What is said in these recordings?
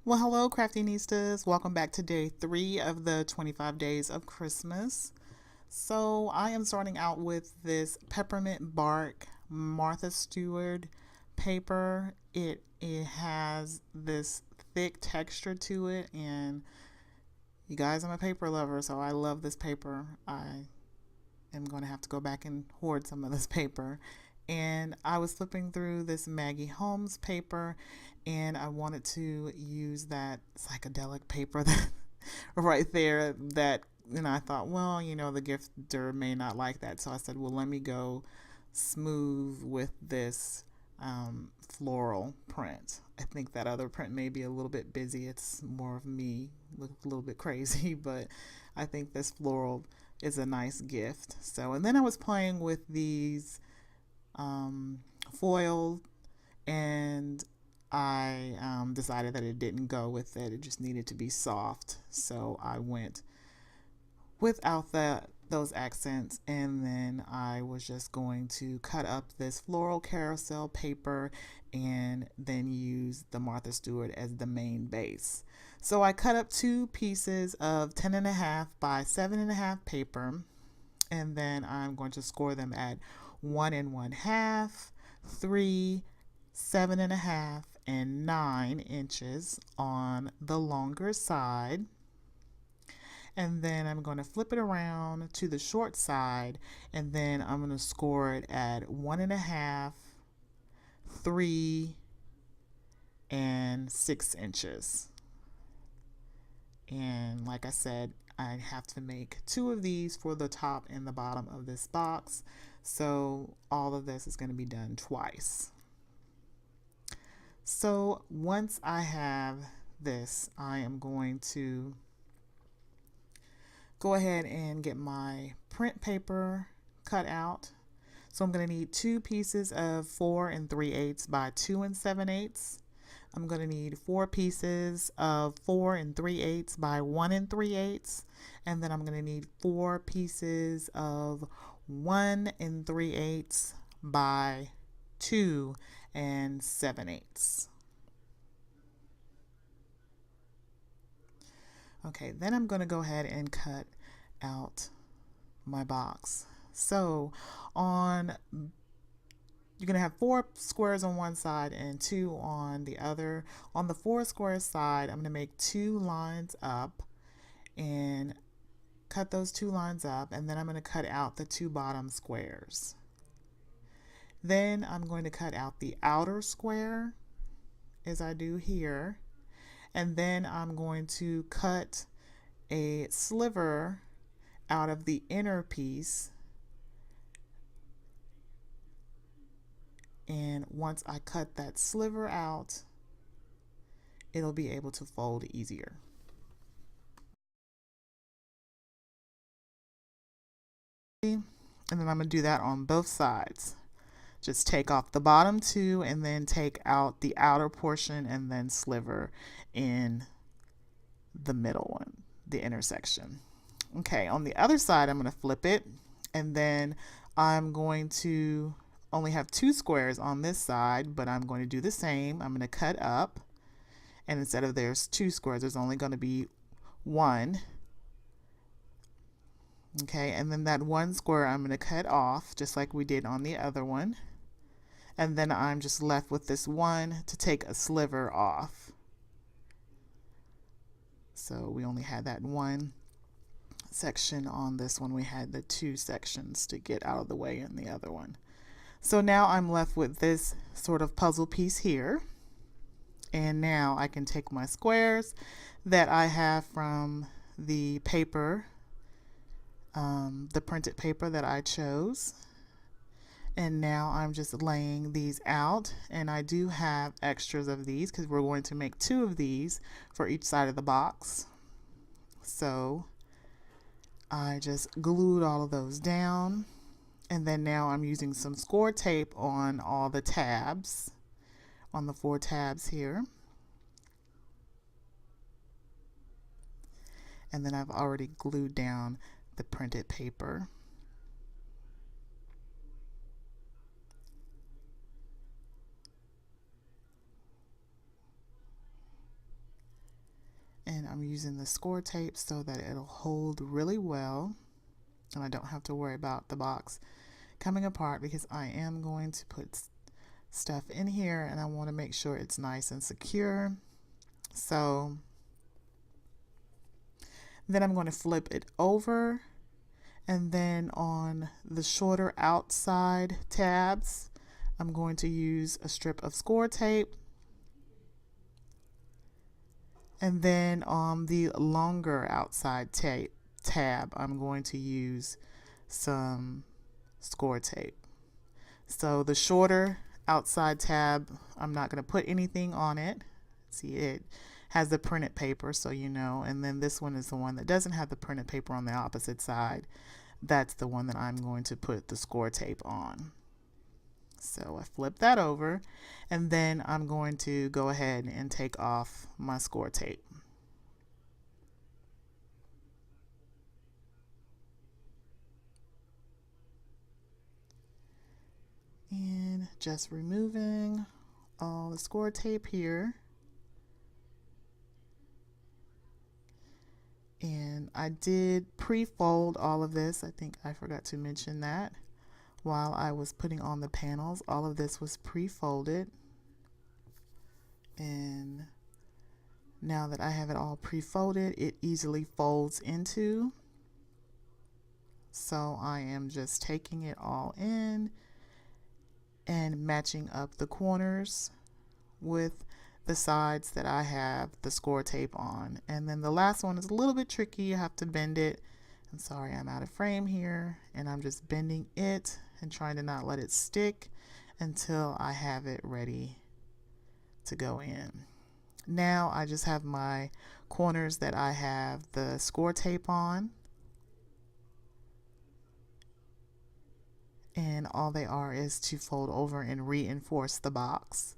Well, hello, Craftinistas. Welcome back to day 3 of the 25 days of Christmas. So, I am starting out with this peppermint bark Martha Stewart paper. It has this thick texture to it, and you guys, I'm a paper lover, so I love this paper. I am going to have to go back and hoard some of this paper. And I was flipping through this Maggie Holmes paper, and I wanted to use that psychedelic paper that right there that, I thought, well, the gifter may not like that. So I said, well, let me go smooth with this floral print. I think that other print may be a little bit busy. It's more of me, look a little bit crazy, but I think this floral is a nice gift. So, and then I was playing with these foil, and I decided that it didn't go with it. It just needed to be soft. So I went without those accents, and then I was just going to cut up this floral carousel paper and then use the Martha Stewart as the main base. So I cut up 2 pieces of 10.5 by 7.5 paper, and then I'm going to score them at 1 1/2, 3, 7.5, and 9 inches on the longer side. And then I'm going to flip it around to the short side, and then I'm going to score it at 1 1/2, 3, and 6 inches. And like I said, I have to make 2 of these for the top and the bottom of this box. So all of this is going to be done twice. So once I have this, I am going to go ahead and get my print paper cut out. So I'm going to need 2 pieces of 4 3/8 by 2 7/8. I'm going to need 4 pieces of 4 3/8 by 1 3/8. And then I'm going to need 4 pieces of 1 3/8 by 2 7/8. Okay, then I'm going to go ahead and cut out my box. So you're going to have 4 squares on one side and 2 on the other. On the 4 square side, I'm going to make 2 lines up and cut those 2 lines up, and then I'm going to cut out the 2 bottom squares. Then I'm going to cut out the outer square as I do here, and then I'm going to cut a sliver out of the inner piece, and once I cut that sliver out, it'll be able to fold easier. And then I'm going to do that on both sides. Just take off the bottom 2 and then take out the outer portion and then sliver in the middle one, the intersection. Okay, on the other side, I'm going to flip it, and then I'm going to only have 2 squares on this side, but I'm going to do the same. I'm going to cut up, and instead of there's 2 squares, there's only going to be 1. Okay, and then that 1 square I'm going to cut off just like we did on the other one. And then I'm just left with this 1 to take a sliver off. So we only had that 1 section on this one. We had the 2 sections to get out of the way in the other one. So now I'm left with this sort of puzzle piece here. And now I can take my squares that I have from the paper, the printed paper that I chose. And now I'm just laying these out, and I do have extras of these because we're going to make 2 of these for each side of the box. So I just glued all of those down, and then now I'm using some score tape on all the tabs, on the 4 tabs here. And then I've already glued down the printed paper. I'm using the score tape so that it'll hold really well and I don't have to worry about the box coming apart, because I am going to put stuff in here and I want to make sure it's nice and secure. So then I'm going to flip it over, and then on the shorter outside tabs I'm going to use a strip of score tape, and then on the longer outside tab I'm going to use some score tape. So the shorter outside tab, I'm not going to put anything on it. See, it has the printed paper, so you know. And then this one is the one that doesn't have the printed paper on the opposite side. That's the one that I'm going to put the score tape on. So I flip that over, and then I'm going to go ahead and take off my score tape. And just removing all the score tape here. And I did pre-fold all of this. I think I forgot to mention that. While I was putting on the panels, all of this was pre-folded. And now that I have it all pre-folded, it easily folds into. So I am just taking it all in and matching up the corners with the sides that I have the score tape on. And then the last one is a little bit tricky. You have to bend it. I'm sorry, I'm out of frame here, and I'm just bending it and trying to not let it stick until I have it ready to go in. Now I just have my corners that I have the score tape on, and all they are is to fold over and reinforce the box.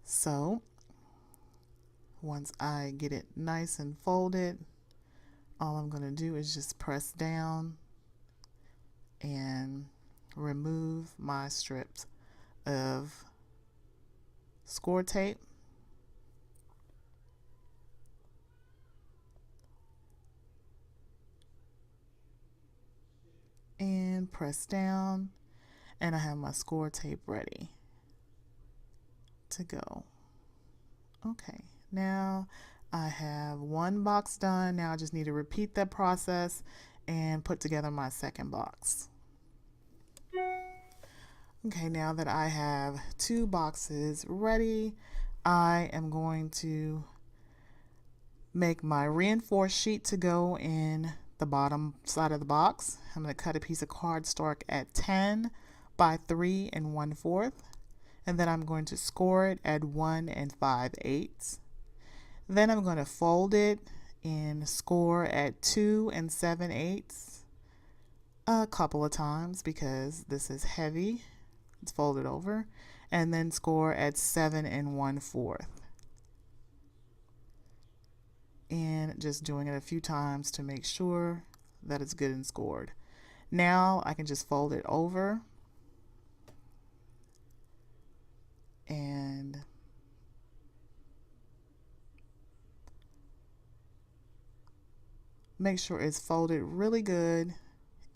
So once I get it nice and folded, all I'm going to do is just press down and remove my strips of score tape. And press down, and I have my score tape ready to go. Okay, now I have one box done. Now I just need to repeat that process and put together my second box. Okay, now that I have two boxes ready, I am going to make my reinforced sheet to go in the bottom side of the box. I'm going to cut a piece of cardstock at 10 by 3 1/4, and then I'm going to score it at 1 5/8. Then I'm going to fold it and score at 2 7/8 a couple of times because this is heavy. It's folded over, and then score at 7 1/4. And just doing it a few times to make sure that it's good and scored. Now I can just fold it over and make sure it's folded really good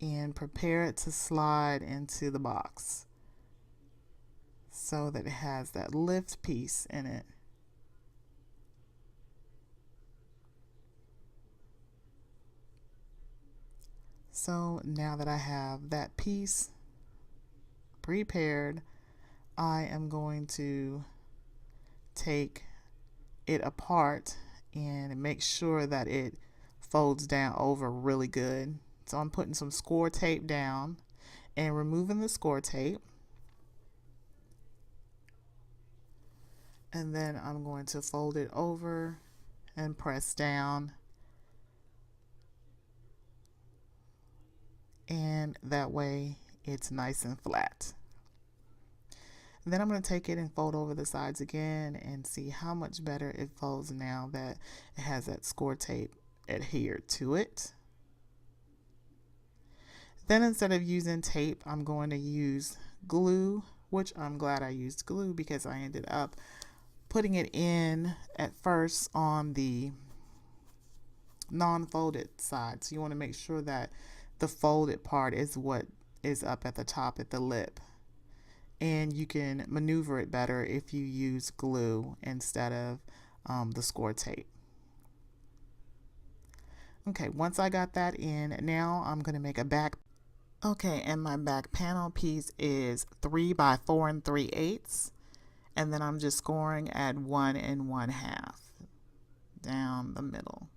and prepare it to slide into the box so that it has that lift piece in it. So now that I have that piece prepared, I am going to take it apart and make sure that it folds down over really good. So I'm putting some score tape down and removing the score tape. And then I'm going to fold it over and press down. And that way it's nice and flat. Then I'm going to take it and fold over the sides again and see how much better it folds now that it has that score tape adhered to it. Then instead of using tape, I'm going to use glue, which I'm glad I used glue because I ended up putting it in at first on the non-folded side. So you want to make sure that the folded part is what is up at the top at the lip. And you can maneuver it better if you use glue instead of the score tape. Okay, once I got that in, now I'm going to make a back. Okay, and my back panel piece is 3 by 4 3/8, and then I'm just scoring at 1 1/2 down the middle.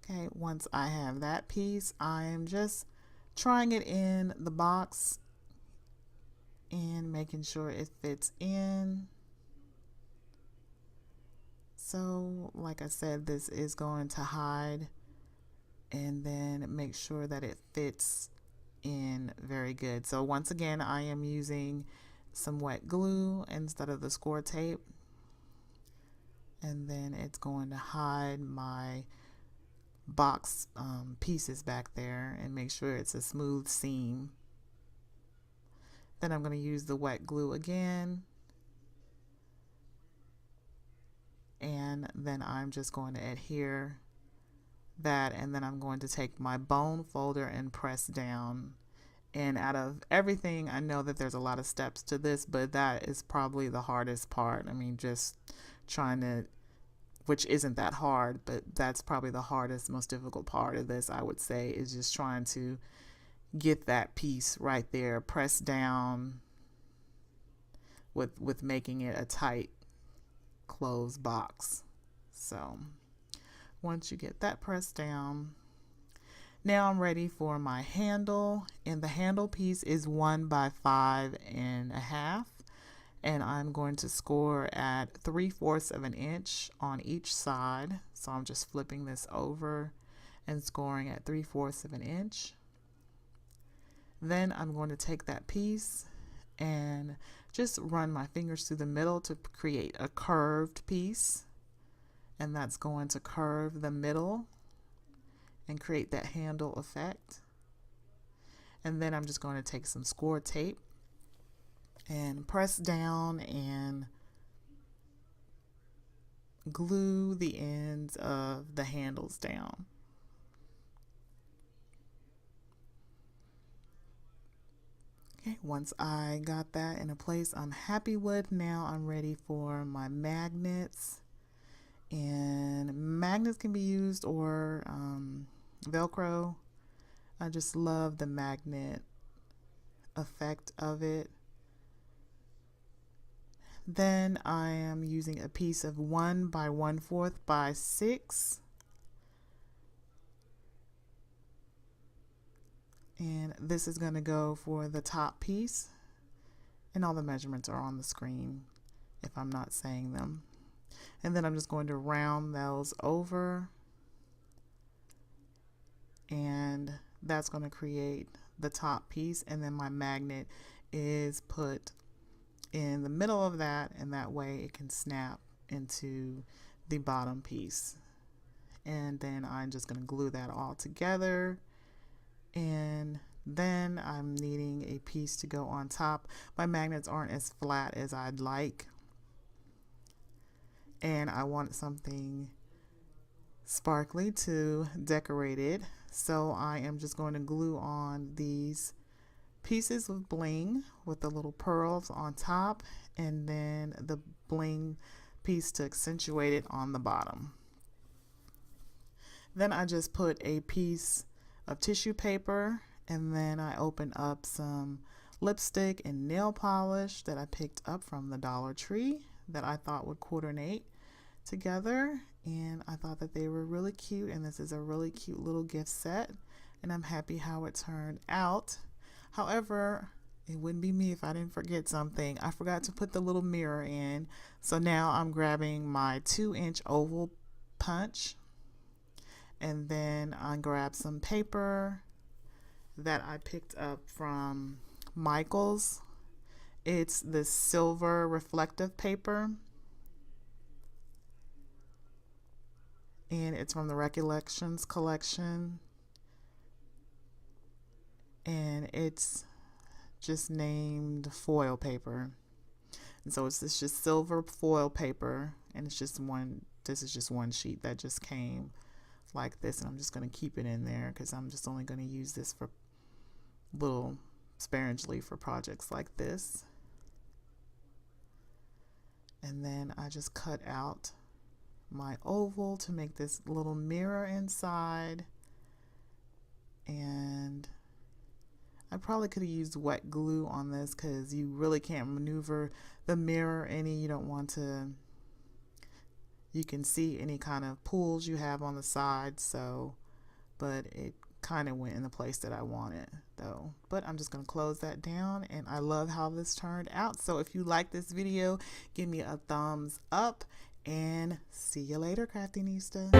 Okay, once I have that piece, I am just trying it in the box and making sure it fits in. So, like I said, this is going to hide, and then make sure that it fits in very good. So once again, I am using some wet glue instead of the score tape, and then it's going to hide my box pieces back there and make sure it's a smooth seam. Then I'm going to use the wet glue again, and then I'm just going to adhere that, and then I'm going to take my bone folder and press down. And out of everything, I know that there's a lot of steps to this, but that is probably the hardest part. I mean, just trying to, which isn't that hard, but that's probably the hardest, most difficult part of this, I would say, is just trying to get that piece right there, press down with making it a tight closed box. So once you get that pressed down, now I'm ready for my handle, and the handle piece is 1 by 5 1/2, and I'm going to score at 3/4 of an inch on each side. So I'm just flipping this over and scoring at 3/4 of an inch. Then I'm going to take that piece and just run my fingers through the middle to create a curved piece, and that's going to curve the middle and create that handle effect. And then I'm just going to take some score tape and press down and glue the ends of the handles down. Okay, once I got that in a place I'm happy with, now I'm ready for my magnets. And magnets can be used, or Velcro. I just love the magnet effect of it. Then I am using a piece of 1 by 1/4 by 6, and this is going to go for the top piece, and all the measurements are on the screen if I'm not saying them. And then I'm just going to round those over, and that's going to create the top piece, and then my magnet is put in the middle of that, and that way it can snap into the bottom piece. And then I'm just going to glue that all together, and then I'm needing a piece to go on top. My magnets aren't as flat as I'd like, and I want something sparkly to decorate it. So I am just going to glue on these pieces of bling with the little pearls on top, and then the bling piece to accentuate it on the bottom. Then I just put a piece of tissue paper, and then I open up some lipstick and nail polish that I picked up from the Dollar Tree that I thought would coordinate together, and I thought that they were really cute, and this is a really cute little gift set, and I'm happy how it turned out. However, it wouldn't be me if I didn't forget something. I forgot to put the little mirror in, so now I'm grabbing my 2-inch oval punch, and then I grab some paper that I picked up from Michael's. It's the silver reflective paper, and it's from the Recollections collection, and it's just named foil paper. And so it's just silver foil paper, and it's just one, this is just one sheet that just came like this, and I'm just going to keep it in there because I'm just only going to use this for little sparingly for projects like this. And then I just cut out my oval to make this little mirror inside, and I probably could have used wet glue on this because you really can't maneuver the mirror any. You don't want to, you can see any kind of pools you have on the side, so, but it kind of went in the place that I wanted though. But I'm just going to close that down, and I love how this turned out. So if you like this video, give me a thumbs up, and see you later, Craftinista.